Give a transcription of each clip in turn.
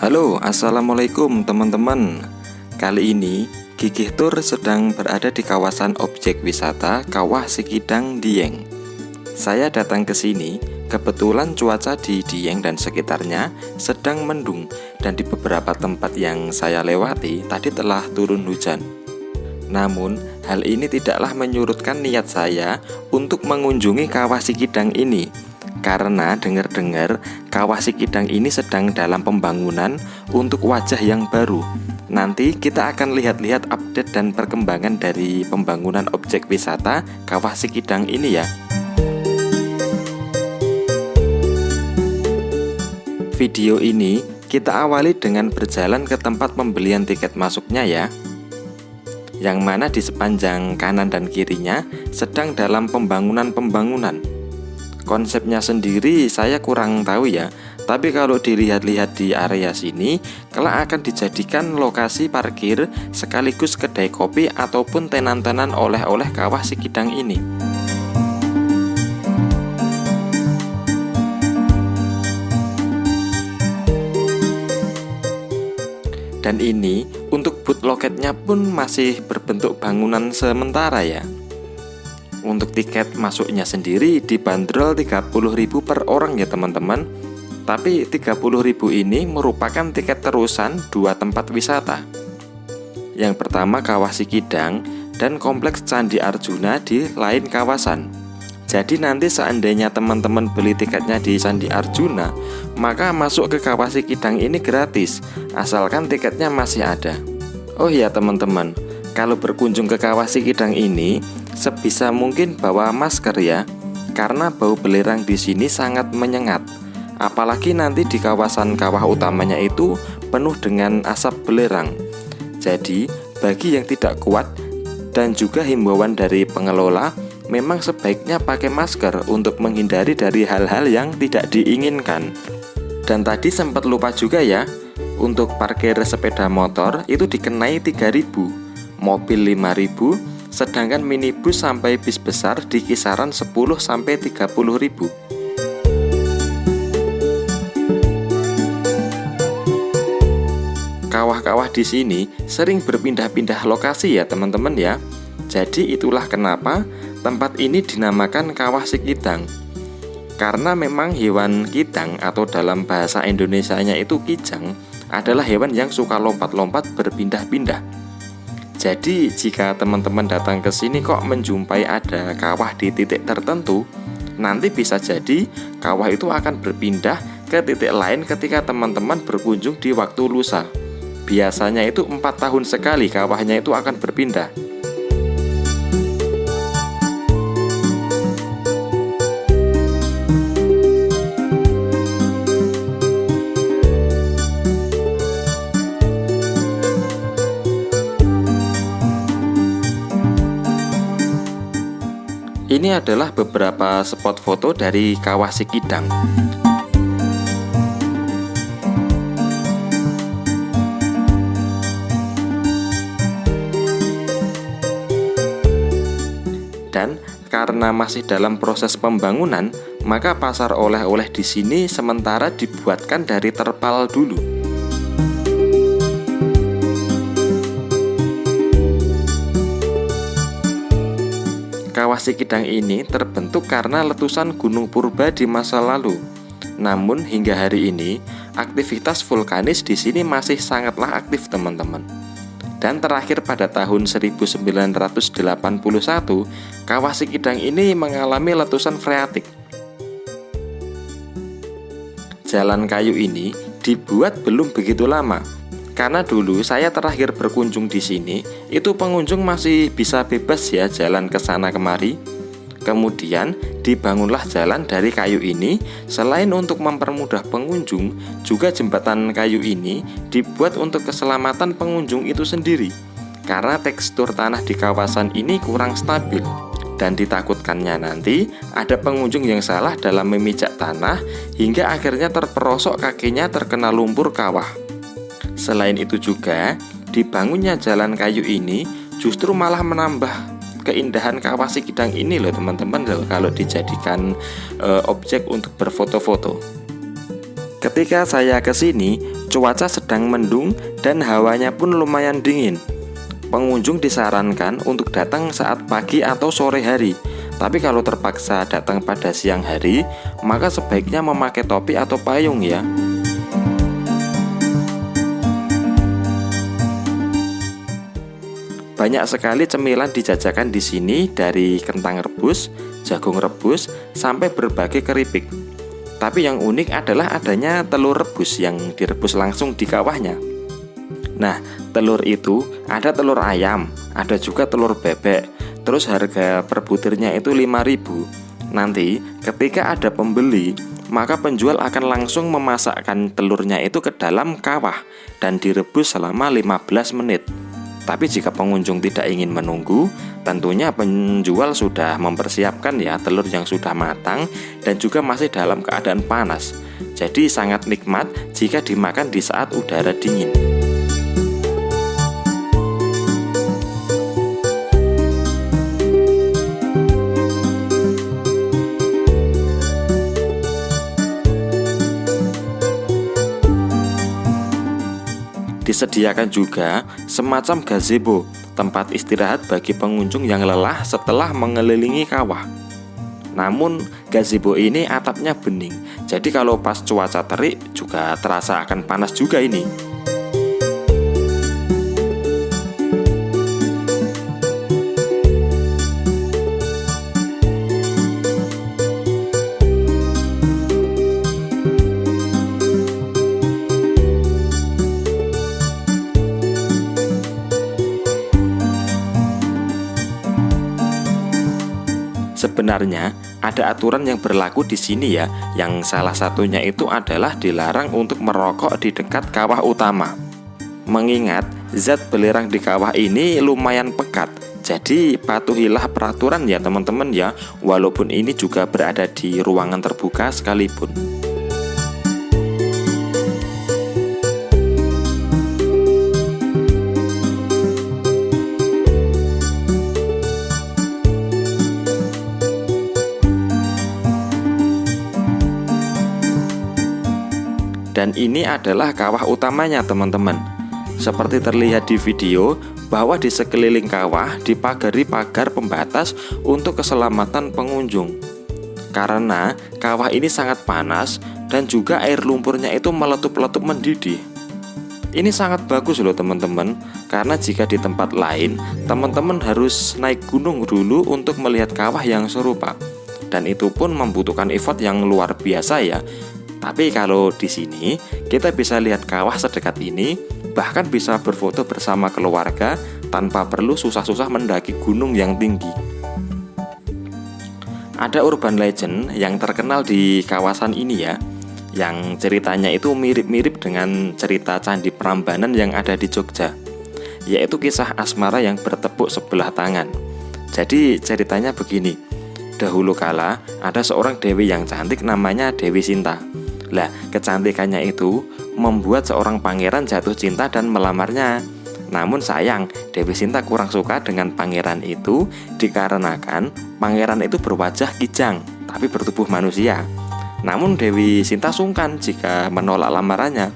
Halo, assalamualaikum teman-teman. Kali ini Gigih Tour sedang berada di kawasan objek wisata Kawah Sikidang Dieng. Saya datang ke sini kebetulan cuaca di Dieng dan sekitarnya sedang mendung, dan di beberapa tempat yang saya lewati tadi telah turun hujan. Namun hal ini tidaklah menyurutkan niat saya untuk mengunjungi Kawah Sikidang ini, karena dengar-dengar Kawah Sikidang ini sedang dalam pembangunan untuk wajah yang baru. Nanti kita akan lihat-lihat update dan perkembangan dari pembangunan objek wisata Kawah Sikidang ini ya. Video ini kita awali dengan berjalan ke tempat pembelian tiket masuknya ya, yang mana di sepanjang kanan dan kirinya sedang dalam pembangunan. Konsepnya sendiri saya kurang tahu ya, tapi kalau dilihat-lihat di area sini kelak akan dijadikan lokasi parkir sekaligus kedai kopi ataupun tenan-tenan oleh-oleh Kawah Sikidang ini. Dan ini untuk booth loketnya pun masih berbentuk bangunan sementara ya. Untuk tiket masuknya sendiri dibanderol 30.000 per orang ya teman-teman. Tapi 30.000 ini merupakan tiket terusan dua tempat wisata. Yang pertama Kawah Sikidang dan Kompleks Candi Arjuna di lain kawasan. Jadi nanti seandainya teman-teman beli tiketnya di Candi Arjuna, maka masuk ke Kawah Sikidang ini gratis, asalkan tiketnya masih ada. Oh iya teman-teman, kalau berkunjung ke Kawah Sikidang ini sebisa mungkin bawa masker ya, karena bau belerang di sini sangat menyengat. Apalagi nanti di kawasan kawah utamanya itu penuh dengan asap belerang. Jadi bagi yang tidak kuat dan juga himbauan dari pengelola, memang sebaiknya pakai masker untuk menghindari dari hal-hal yang tidak diinginkan. Dan tadi sempat lupa juga ya, untuk parkir sepeda motor itu dikenai 3.000, mobil 5.000, sedangkan minibus sampai bis besar di kisaran 10-30.000. Kawah-kawah di sini sering berpindah-pindah lokasi ya teman-teman ya. Jadi itulah kenapa tempat ini dinamakan Kawah Sikidang. Karena memang hewan kidang atau dalam bahasa Indonesianya itu kijang adalah hewan yang suka lompat-lompat berpindah-pindah. Jadi jika teman-teman datang ke sini kok menjumpai ada kawah di titik tertentu, nanti bisa jadi kawah itu akan berpindah ke titik lain ketika teman-teman berkunjung di waktu lusa. Biasanya itu 4 tahun sekali kawahnya itu akan berpindah. Ini adalah beberapa spot foto dari Kawah Sikidang. Dan karena masih dalam proses pembangunan, maka pasar oleh-oleh di sini sementara dibuatkan dari terpal dulu. Kawah Sikidang ini terbentuk karena letusan Gunung Purba di masa lalu. Namun hingga hari ini aktivitas vulkanis di sini masih sangatlah aktif teman-teman. Dan terakhir pada tahun 1981, Kawah Sikidang ini mengalami letusan freatik. Jalan kayu ini dibuat belum begitu lama. Karena dulu saya terakhir berkunjung di sini, itu pengunjung masih bisa bebas ya jalan ke sana kemari. Kemudian dibangunlah jalan dari kayu ini. Selain untuk mempermudah pengunjung, juga jembatan kayu ini dibuat untuk keselamatan pengunjung itu sendiri. Karena tekstur tanah di kawasan ini kurang stabil, dan ditakutkannya nanti ada pengunjung yang salah dalam memijak tanah hingga akhirnya terperosok kakinya terkena lumpur kawah. Selain itu juga, dibangunnya jalan kayu ini justru malah menambah keindahan Kawah Sikidang ini loh teman-teman, kalau dijadikan objek untuk berfoto-foto. Ketika saya ke sini, cuaca sedang mendung dan hawanya pun lumayan dingin. Pengunjung disarankan untuk datang saat pagi atau sore hari. Tapi kalau terpaksa datang pada siang hari, maka sebaiknya memakai topi atau payung ya. Banyak sekali cemilan dijajakan di sini, dari kentang rebus, jagung rebus, sampai berbagai keripik. Tapi yang unik adalah adanya telur rebus yang direbus langsung di kawahnya. Nah, telur itu ada telur ayam, ada juga telur bebek. Terus harga per butirnya itu 5.000. Nanti ketika ada pembeli, maka penjual akan langsung memasakkan telurnya itu ke dalam kawah dan direbus selama 15 menit. Tapi jika pengunjung tidak ingin menunggu, tentunya penjual sudah mempersiapkan ya telur yang sudah matang dan juga masih dalam keadaan panas. Jadi sangat nikmat jika dimakan di saat udara dingin. Disediakan juga semacam gazebo, tempat istirahat bagi pengunjung yang lelah setelah mengelilingi kawah. Namun gazebo ini atapnya bening, jadi kalau pas cuaca terik juga terasa akan panas juga ini. Sebenarnya ada aturan yang berlaku di sini ya, yang salah satunya itu adalah dilarang untuk merokok di dekat kawah utama. Mengingat zat belerang di kawah ini lumayan pekat, jadi patuhilah peraturan ya teman-teman ya, walaupun ini juga berada di ruangan terbuka sekalipun. Dan ini adalah kawah utamanya teman-teman. Seperti terlihat di video, bahwa di sekeliling kawah dipagari pagar pembatas untuk keselamatan pengunjung. Karena kawah ini sangat panas dan juga air lumpurnya itu meletup-letup mendidih. Ini sangat bagus loh teman-teman, karena jika di tempat lain, teman-teman harus naik gunung dulu untuk melihat kawah yang serupa. Dan itu pun membutuhkan effort yang luar biasa ya. Tapi kalau di sini kita bisa lihat kawah sedekat ini, bahkan bisa berfoto bersama keluarga tanpa perlu susah-susah mendaki gunung yang tinggi. Ada urban legend yang terkenal di kawasan ini ya, yang ceritanya itu mirip-mirip dengan cerita Candi Prambanan yang ada di Jogja, yaitu kisah asmara yang bertepuk sebelah tangan. Jadi ceritanya begini, dahulu kala ada seorang dewi yang cantik namanya Dewi Sinta. Lah, kecantikannya itu membuat seorang pangeran jatuh cinta dan melamarnya. Namun sayang, Dewi Sinta kurang suka dengan pangeran itu dikarenakan pangeran itu berwajah kijang tapi bertubuh manusia. Namun Dewi Sinta sungkan jika menolak lamarannya.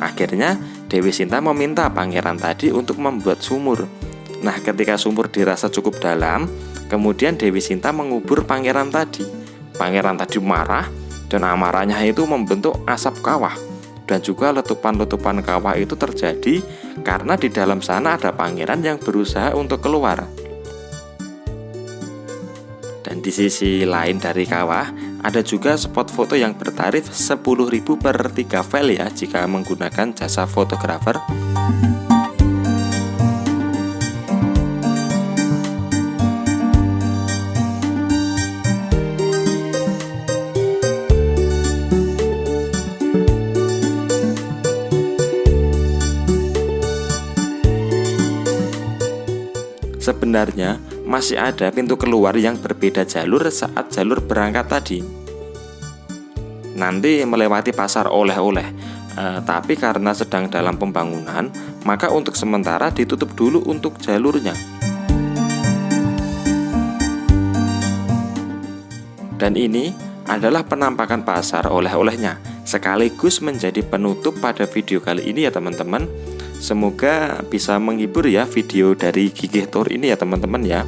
Akhirnya Dewi Sinta meminta pangeran tadi untuk membuat sumur. Nah, ketika sumur dirasa cukup dalam, kemudian Dewi Sinta mengubur pangeran tadi. Pangeran tadi marah, dan amarahnya itu membentuk asap kawah. Dan juga letupan-letupan kawah itu terjadi karena di dalam sana ada pangeran yang berusaha untuk keluar. Dan di sisi lain dari kawah ada juga spot foto yang bertarif 10.000 per 3 file ya, jika menggunakan jasa fotografer. Sebenarnya masih ada pintu keluar yang berbeda jalur saat jalur berangkat tadi. Nanti melewati pasar oleh-oleh, tapi karena sedang dalam pembangunan, maka untuk sementara ditutup dulu untuk jalurnya. Dan ini adalah penampakan pasar oleh-olehnya. sekaligus menjadi penutup pada video kali ini ya teman-teman. Semoga bisa menghibur ya video dari Gigih Tour ini ya teman-teman ya.